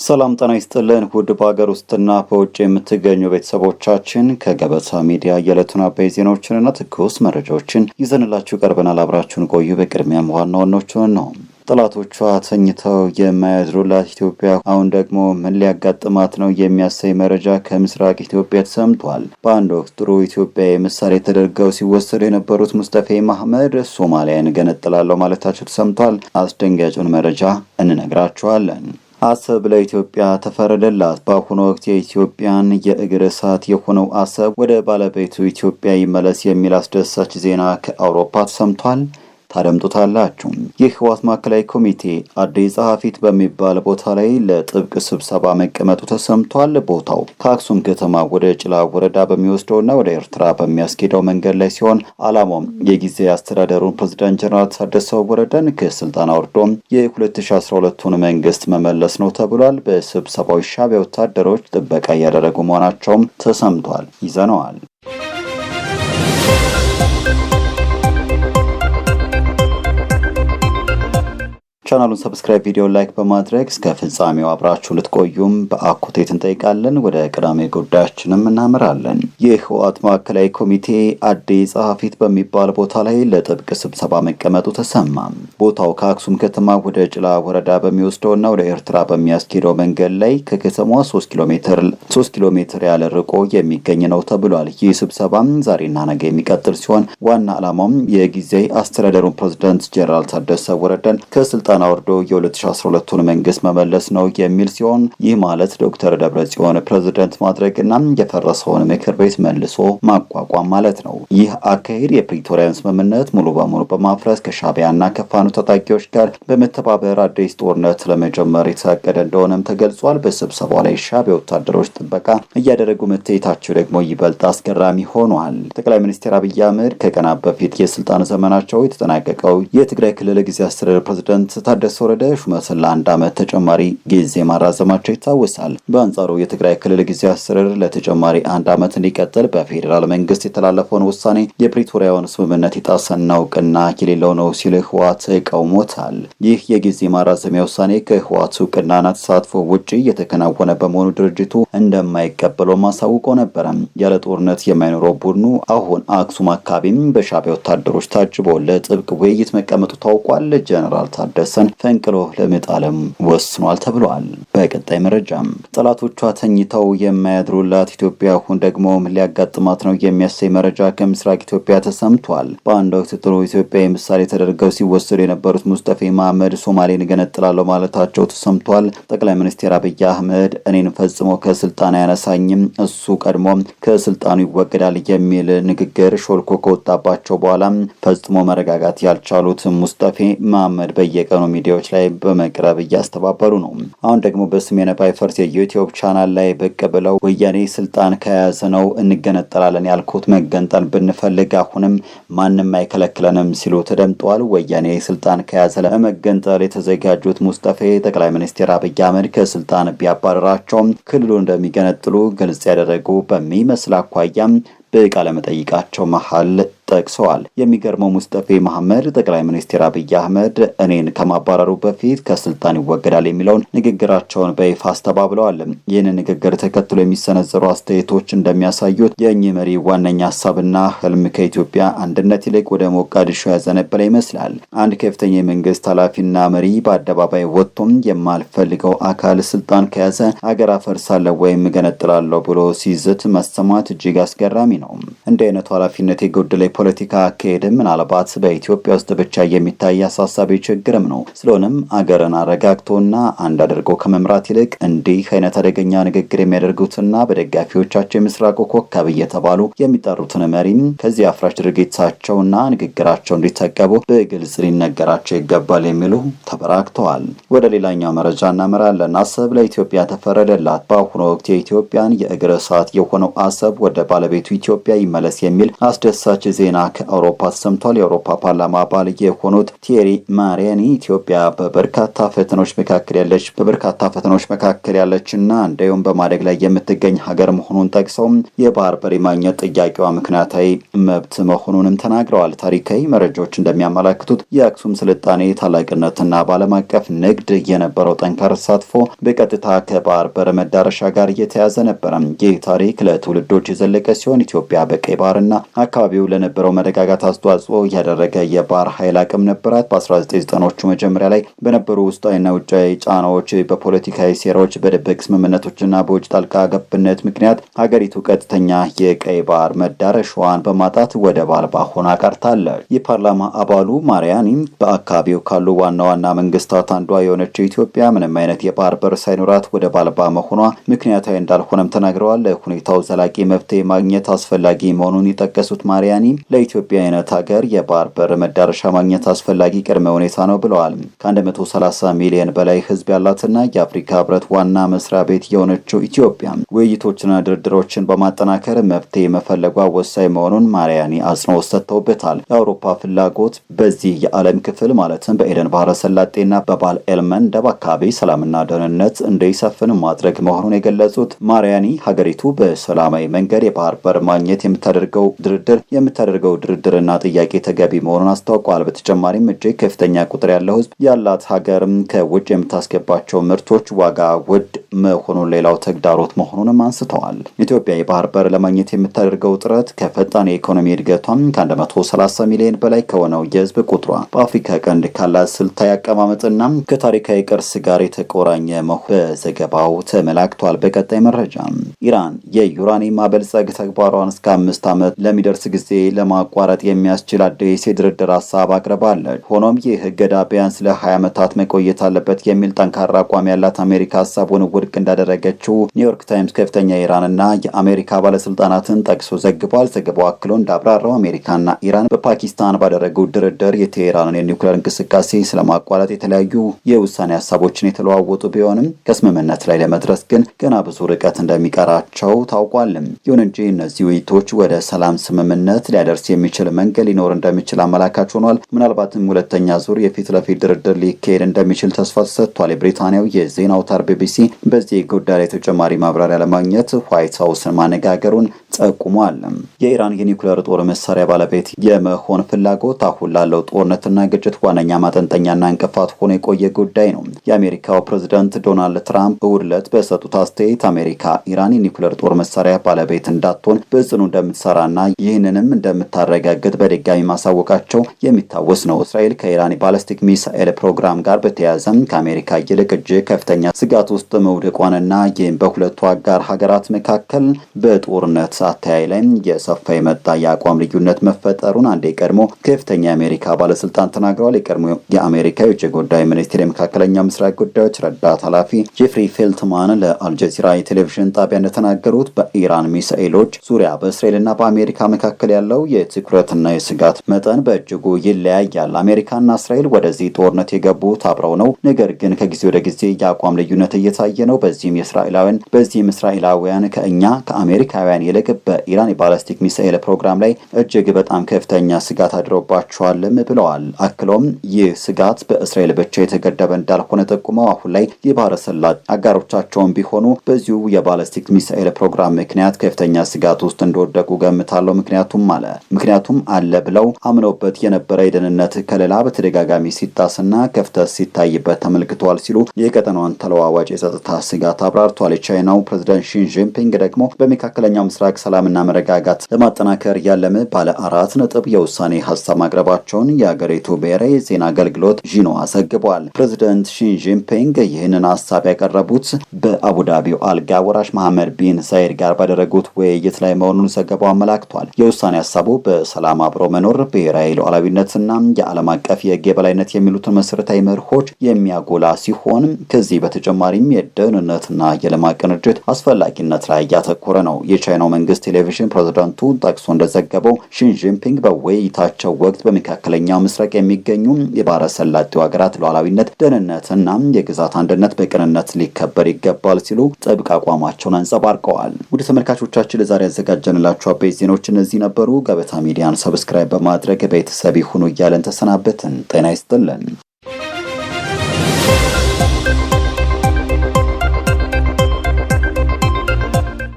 ሰላም ጤና ይስጥልን ውድ በሀገር ውስጥና በውጭ የምትገኙ ቤተሰቦቻችን ከገበታ ሚዲያ የዕለቱን አበይት ዜናዎችንና ትኩስ መረጃዎችን ይዘንላችሁ ቀርበናል። አብራችሁን ቆዩ። በቅድሚያም ዋና ዋናዎቹን ነው። ጠላቶቿ ተኝተው የማያድሩላት ኢትዮጵያ አሁን ደግሞ ምን ሊያጋጥማት ነው የሚያሳይ መረጃ ከምስራቅ ኢትዮጵያ ተሰምቷል። በአንድ ወቅት ጥሩ ኢትዮጵያ ምሳሌ ተደርገው ሲወሰዱ የነበሩት ሙስጠፌ መሐመድ ሶማሊያን እገነጥላለሁ ማለታቸው ተሰምቷል። አስደንጋጩን መረጃ እንነግራችኋለን። አሰብ ለኢትዮጵያ ተፈረደላት። በአሁኑ ወቅት የኢትዮጵያን የእግር እሳት የሆነው አሰብ ወደ ባለቤቱ ኢትዮጵያ ይመለስ የሚል አስደሳች ዜና ከአውሮፓ ተሰምቷል። ታደምጡታላችሁ። የህወሓት ማዕከላዊ ኮሚቴ አዲስ ጸሐፊት በሚባል ቦታ ላይ ለጥብቅ ስብሰባ መቀመጡ ተሰምቷል። ቦታው ከአክሱም ከተማ ወደ ጭላ ወረዳ በሚወስደውና ወደ ኤርትራ በሚያስኬደው መንገድ ላይ ሲሆን ዓላማውም የጊዜ አስተዳደሩን ፕሬዝዳንት ጀነራል ታደሰ ወረደን ከስልጣን አውርዶ የ2012ቱን መንግስት መመለስ ነው ተብሏል። በስብሰባው ሻዕቢያ ወታደሮች ጥበቃ እያደረጉ መሆናቸውም ተሰምቷል። ይዘነዋል። ቻናሉን ሰብስክራይብ፣ ቪዲዮ ላይክ በማድረግ እስከ ፍጻሜው አብራችሁ ልትቆዩም በአኩቴት እንጠይቃለን። ወደ ቀዳሚ ጉዳያችንም እናመራለን። የህወሓት ማዕከላዊ ኮሚቴ አዲስ ጸሐፊት በሚባል ቦታ ላይ ለጥብቅ ስብሰባ መቀመጡ ተሰማ። ቦታው ከአክሱም ከተማ ወደ ጭላ ወረዳ በሚወስደውና ወደ ኤርትራ በሚያስኬደው መንገድ ላይ ከከተማዋ 3 ኪሎ ሜትር ያለ ርቆ የሚገኝ ነው ተብሏል። ይህ ስብሰባም ዛሬና ነገ የሚቀጥል ሲሆን ዋና ዓላማውም የጊዜ አስተዳደሩን ፕሬዝዳንት ጀነራል ታደሰ ወረደን ከስልጣን አውርዶ የ2012ቱን መንግስት መመለስ ነው የሚል ሲሆን ይህ ማለት ዶክተር ደብረጽዮን ፕሬዝዳንት ማድረግና የፈረሰውን ምክር ቤት መልሶ ማቋቋም ማለት ነው። ይህ አካሄድ የፕሪቶሪያን ስምምነት ሙሉ በሙሉ በማፍረስ ከሻዕቢያና ከፋኖ ታጣቂዎች ጋር በመተባበር አዲስ ጦርነት ለመጀመር የታቀደ እንደሆነም ተገልጿል። በስብሰባው ላይ ሻዕቢያ ወታደሮች ጥበቃ እያደረጉ መታየታቸው ደግሞ ይበልጥ አስገራሚ ሆኗል። ጠቅላይ ሚኒስትር አብይ አህመድ ከቀናት በፊት የስልጣን ዘመናቸው የተጠናቀቀው የትግራይ ክልል ጊዜያዊ አስተዳደር ፕሬዝዳንት ታደሰ ወረደ ሹመትን ለ1 ዓመት ተጨማሪ ጊዜ ማራዘማቸው ይታወሳል። በአንጻሩ የትግራይ ክልል ጊዜያዊ አስተዳደር ለተጨማሪ 1 ዓመት እንዲቀጥል በፌዴራል መንግስት የተላለፈውን ውሳኔ የፕሪቶሪያውን ስምምነት የጣሰና እውቅና የሌለው ነው ሲል ህወሓት ተቃውሞታል። ይህ የጊዜ ማራዘሚያ ውሳኔ ከህወሓት እውቅናና ተሳትፎ ውጪ የተከናወነ በመሆኑ ድርጅቱ እንደማይቀበለው ማሳውቆ ነበረ። ያለ ጦርነት የማይኖረው ቡድኑ አሁን አክሱም አካባቢም በሻዕቢያ ወታደሮች ታጅቦ ለጥብቅ ውይይት መቀመጡ ታውቋል። ጀነራል ታደሰን ፈንቅሎ ለመጣለም ወስኗል ተብሏል። በቀጣይ መረጃም ጠላቶቿ ተኝተው የማያድሩላት ኢትዮጵያ አሁን ደግሞ ምን ሊያጋጥማት ነው የሚያሳይ መረጃ ከምስራቅ ኢትዮጵያ ተሰምቷል። በአንድ ወቅት ጥሩ ኢትዮጵያ ምሳሌ ተደርገው ሲወሰዱ የነበሩት ሙስጠፌ መሐመድ ሶማሌን እገነጥላለሁ ማለታቸው ተሰምቷል። ጠቅላይ ሚኒስትር አብይ አህመድ እኔን ፈጽሞ ከስልጣን አያነሳኝም፣ እሱ ቀድሞ ከስልጣኑ ይወገዳል የሚል ንግግር ሾልኮ ከወጣባቸው በኋላ ፈጽሞ መረጋጋት ያልቻሉት ሙስጠፌ መሐመድ በየቀኑ ሚዲያዎች ላይ በመቅረብ እያስተባበሩ ነው። አሁን ደግሞ በሰሜን ባይፈርስ የዩቲዩብ ቻናል ላይ ብቅ ብለው ወያኔ ስልጣን ከያዘ ነው እንገነጠላለን ያልኩት፣ መገንጠል ብንፈልግ አሁንም ማንም አይከለክለንም ሲሉ ተደምጠዋል። ወያኔ ስልጣን ከያዘ ለመገንጠል የተዘጋጁት ሙስጠፌ ጠቅላይ ሚኒስትር አብይ አህመድ ከስልጣን ቢያባረራቸውም ክልሉ እንደሚገነጥሉ ግልጽ ያደረጉ በሚመስል አኳያም በቃለ መጠይቃቸው መሃል ጠቅሰዋል። የሚገርመው ሙስጠፌ መሐመድ ጠቅላይ ሚኒስትር አብይ አህመድ እኔን ከማባረሩ በፊት ከስልጣን ይወገዳል የሚለውን ንግግራቸውን በይፋ አስተባብለዋል። ይህንን ንግግር ተከትሎ የሚሰነዘሩ አስተያየቶች እንደሚያሳዩት የእኚህ መሪ ዋነኛ ሀሳብና ህልም ከኢትዮጵያ አንድነት ይልቅ ወደ ሞቃዲሾ ያዘነበለ ይመስላል። አንድ ከፍተኛ የመንግስት ኃላፊና መሪ በአደባባይ ወጥቶም የማልፈልገው አካል ስልጣን ከያዘ አገር አፈርሳለሁ ወይም እገነጥላለሁ ብሎ ሲዝት መሰማት እጅግ አስገራሚ ነው። እንዲህ አይነቱ ኃላፊነት የጎደለ ፖለቲካ አካሄድ ምናልባት በኢትዮጵያ ውስጥ ብቻ የሚታይ አሳሳቢ ችግርም ነው። ስለሆነም አገርን አረጋግቶና አንድ አድርጎ ከመምራት ይልቅ እንዲህ አይነት አደገኛ ንግግር የሚያደርጉትና በደጋፊዎቻቸው የምስራቁ ኮከብ እየተባሉ የሚጠሩትን መሪም ከዚህ አፍራሽ ድርጊታቸውና ንግግራቸው እንዲታቀቡ በግልጽ ሊነገራቸው ይገባል የሚሉ ተበራክተዋል። ወደ ሌላኛው መረጃ እናመራለን። አሰብ ለኢትዮጵያ ተፈረደላት። በአሁኑ ወቅት የኢትዮጵያን የእግር እሳት የሆነው አሰብ ወደ ባለቤቱ ኢትዮጵያ ይመለስ የሚል አስደሳች ዜና ዜና ከአውሮፓ ተሰምቷል። የአውሮፓ ፓርላማ አባል የሆኑት ቲየሪ ማሪያኒ ኢትዮጵያ በበርካታ ፈተናዎች መካከል ያለችና እንዲሁም በማደግ ላይ የምትገኝ ሀገር መሆኑን ጠቅሰው የባህር በር የማግኘት ጥያቄዋ ምክንያታዊ መብት መሆኑንም ተናግረዋል። ታሪካዊ መረጃዎች እንደሚያመላክቱት የአክሱም ስልጣኔ ታላቅነትና በዓለም አቀፍ ንግድ የነበረው ጠንካራ ተሳትፎ በቀጥታ ከባህር በር መዳረሻ ጋር የተያዘ ነበረ። ይህ ታሪክ ለትውልዶች የዘለቀ ሲሆን ኢትዮጵያ በቀይ ባህርና አካባቢው ለነበረው መረጋጋት አስተዋጽኦ ያደረገ የባህር ኃይል አቅም ነበራት። በ1990ዎቹ መጀመሪያ ላይ በነበሩ ውስጣዊና ውጫዊ ጫናዎች፣ በፖለቲካዊ ሴራዎች፣ በድብቅ ስምምነቶችና በውጭ ጣልቃ ገብነት ምክንያት ሀገሪቱ ቀጥተኛ የቀይ ባህር መዳረሻዋን በማጣት ወደብ አልባ ሆና ቀርታለች። የፓርላማ አባሉ ማሪያኒ በአካባቢው ካሉ ዋና ዋና መንግስታት አንዷ የሆነችው ኢትዮጵያ ምንም አይነት የባህር በር ሳይኖራት ወደብ አልባ መሆኗ ምክንያታዊ እንዳልሆነም ተናግረዋል። ለሁኔታው ዘላቂ መፍትሄ ማግኘት አስፈላጊ መሆኑን የጠቀሱት ማሪያኒ ለኢትዮጵያ አይነት ሀገር የባህር በር መዳረሻ ማግኘት አስፈላጊ ቅድመ ሁኔታ ነው ብለዋል። ከ130 ሚሊዮን በላይ ህዝብ ያላትና የአፍሪካ ህብረት ዋና መስሪያ ቤት የሆነችው ኢትዮጵያ ውይይቶችና ድርድሮችን በማጠናከር መፍትሄ መፈለጓ ወሳኝ መሆኑን ማሪያኒ አጽንኦት ሰጥተውበታል። የአውሮፓ ፍላጎት በዚህ የዓለም ክፍል ማለትም በኤደን ባህረ ሰላጤና በባብ ኤል-መንደብ አካባቢ ሰላምና ደህንነት እንዲሰፍን ማድረግ መሆኑን የገለጹት ማሪያኒ ሀገሪቱ በሰላማዊ መንገድ የባህር በር ማግኘት የምታደርገው ድርድርና ጥያቄ ተገቢ መሆኑን አስታውቀዋል። በተጨማሪም እጅግ ከፍተኛ ቁጥር ያለው ህዝብ ያላት ሀገርም ከውጭ የምታስገባቸው ምርቶች ዋጋ ውድ መሆኑን ሌላው ተግዳሮት መሆኑንም አንስተዋል። ኢትዮጵያ የባህር በር ለማግኘት የምታደርገው ጥረት ከፈጣን የኢኮኖሚ እድገቷም ከ130 ሚሊዮን በላይ ከሆነው የህዝብ ቁጥሯ በአፍሪካ ቀንድ ካላት ስልታዊ አቀማመጥና ከታሪካዊ ቅርስ ጋር የተቆራኘ መሆኑ በዘገባው ተመላክቷል። በቀጣይ መረጃ ኢራን የዩራኒየም ማበልጸግ ተግባሯን እስከ 5 ዓመት ለሚደርስ ጊዜ ለማቋረጥ የሚያስችል አዲስ የድርድር ሀሳብ አቅርባለች። ሆኖም ይህ እገዳ ቢያንስ ለ20 ዓመታት መቆየት አለበት የሚል ጠንካራ አቋም ያላት አሜሪካ ሀሳቡን ውድቅ እንዳደረገችው ኒውዮርክ ታይምስ ከፍተኛ የኢራንና የአሜሪካ ባለስልጣናትን ጠቅሶ ዘግቧል። ዘገባው አክሎ እንዳብራራው አሜሪካና ኢራን በፓኪስታን ባደረጉት ድርድር የቴህራንን የኒውክሌር እንቅስቃሴ ስለማቋረጥ የተለያዩ የውሳኔ ሀሳቦችን የተለዋወጡ ቢሆንም ከስምምነት ላይ ለመድረስ ግን ገና ብዙ ርቀት እንደሚቀራቸው ታውቋል። ይሁን እንጂ እነዚህ ውይይቶች ወደ ሰላም ስምምነት ሊያደርስ የሚችል መንገድ ሊኖር እንደሚችል አመላካች ሆኗል። ምናልባትም ሁለተኛ ዙር የፊት ለፊት ድርድር ሊካሄድ እንደሚችል ተስፋ ተሰጥቷል። የብሪታንያው የዜና አውታር ቢቢሲ በዚህ ጉዳይ ላይ ተጨማሪ ማብራሪያ ለማግኘት ዋይት ሀውስን ማነጋገሩን ጠቁሟል። የኢራን የኒውክሌር ጦር መሳሪያ ባለቤት የመሆን ፍላጎት አሁን ላለው ጦርነትና ግጭት ዋነኛ ማጠንጠኛና እንቅፋት ሆኖ የቆየ ጉዳይ ነው። የአሜሪካው ፕሬዝዳንት ዶናልድ ትራምፕ እሁድ ዕለት በሰጡት አስተያየት አሜሪካ ኢራን የኒውክሌር ጦር መሳሪያ ባለቤት እንዳትሆን በጽኑ እንደምትሰራና ይህንንም እንደምታረጋግጥ በድጋሚ ማሳወቃቸው የሚታወስ ነው። እስራኤል ከኢራን ባላስቲክ ሚሳኤል ፕሮግራም ጋር በተያያዘም ከአሜሪካ ይልቅ እጅግ ከፍተኛ ስጋት ውስጥ መውደቋንና ይህም በሁለቱ አጋር ሀገራት መካከል በጦርነት አተያይ ላይ የሰፋ የመጣ የአቋም ልዩነት መፈጠሩን አንድ የቀድሞ ከፍተኛ የአሜሪካ ባለስልጣን ተናግረዋል። የቀድሞ የአሜሪካ የውጭ ጉዳይ ሚኒስቴር የመካከለኛው ምስራቅ ጉዳዮች ረዳት ኃላፊ ጄፍሪ ፌልትማን ለአልጀዚራ የቴሌቪዥን ጣቢያ እንደተናገሩት በኢራን ሚሳኤሎች ዙሪያ በእስራኤልና በአሜሪካ መካከል ያለው የትኩረትና የስጋት መጠን በእጅጉ ይለያያል። አሜሪካና እስራኤል ወደዚህ ጦርነት የገቡት አብረው ነው። ነገር ግን ከጊዜ ወደ ጊዜ የአቋም ልዩነት እየታየ ነው። በዚህም እስራኤላውያን ከአሜሪካውያን ይልቅ በኢራን የባላስቲክ ሚሳኤል ፕሮግራም ላይ እጅግ በጣም ከፍተኛ ስጋት አድሮባቸዋልም ብለዋል። አክሎም ይህ ስጋት በእስራኤል ብቻ የተገደበ እንዳልሆነ ጠቁመው አሁን ላይ የባህረ ሰላጤ አጋሮቻቸውን ቢሆኑ በዚሁ የባላስቲክ ሚሳኤል ፕሮግራም ምክንያት ከፍተኛ ስጋት ውስጥ እንደወደቁ ገምታለሁ። ምክንያቱም አለ ብለው አምነውበት የነበረ የደህንነት ከለላ በተደጋጋሚ ሲጣስና ክፍተት ሲታይበት ተመልክተዋል ሲሉ የቀጠናውን ተለዋዋጭ የጸጥታ ስጋት አብራርተዋል። የቻይናው ፕሬዝዳንት ሺ ጂንፒንግ ደግሞ በመካከለኛው ምስራቅ ሰላምና መረጋጋት ለማጠናከር ያለመ ባለ 4 ነጥብ የውሳኔ ሀሳብ ማቅረባቸውን የሀገሪቱ ብሔራዊ የዜና አገልግሎት ዢንዋ ዘግቧል። ፕሬዝዳንት ሺ ጂንፒንግ ይህንን ሀሳብ ያቀረቡት በአቡዳቢው አልጋ ወራሽ መሐመድ ቢን ዛይድ ጋር ባደረጉት ውይይት ላይ መሆኑን ዘገባው አመላክቷል። የውሳኔ ሀሳቡ በሰላም አብሮ መኖር፣ ብሔራዊ ሉዓላዊነትና የዓለም አቀፍ የሕግ የበላይነት የሚሉትን መሰረታዊ መርሆች የሚያጎላ ሲሆን ከዚህ በተጨማሪም የደህንነትና የልማት ቅንጅት አስፈላጊነት ላይ ያተኮረ ነው። የቻይናው መንግስት ቴሌቪዥን ፕሬዝዳንቱ ጠቅሶ እንደዘገበው ሺ ጂንፒንግ በውይይታቸው ወቅት በመካከለኛው ምስራቅ የሚገኙ የባህረ ሰላጤው ሀገራት ሉዓላዊነት፣ ደህንነትና የግዛት አንድነት በቅንነት ሊከበር ይገባል ሲሉ ጥብቅ አቋማቸውን አንጸባርቀዋል። ወደ ተመልካቾቻችን ለዛሬ ያዘጋጀንላችሁ አበይት ዜናዎች እነዚህ ነበሩ። ገበታ ሚዲያን ሰብስክራይብ በማድረግ ቤተሰብ ይሁኑ እያለን ተሰናበትን። ጤና ይስጥልን።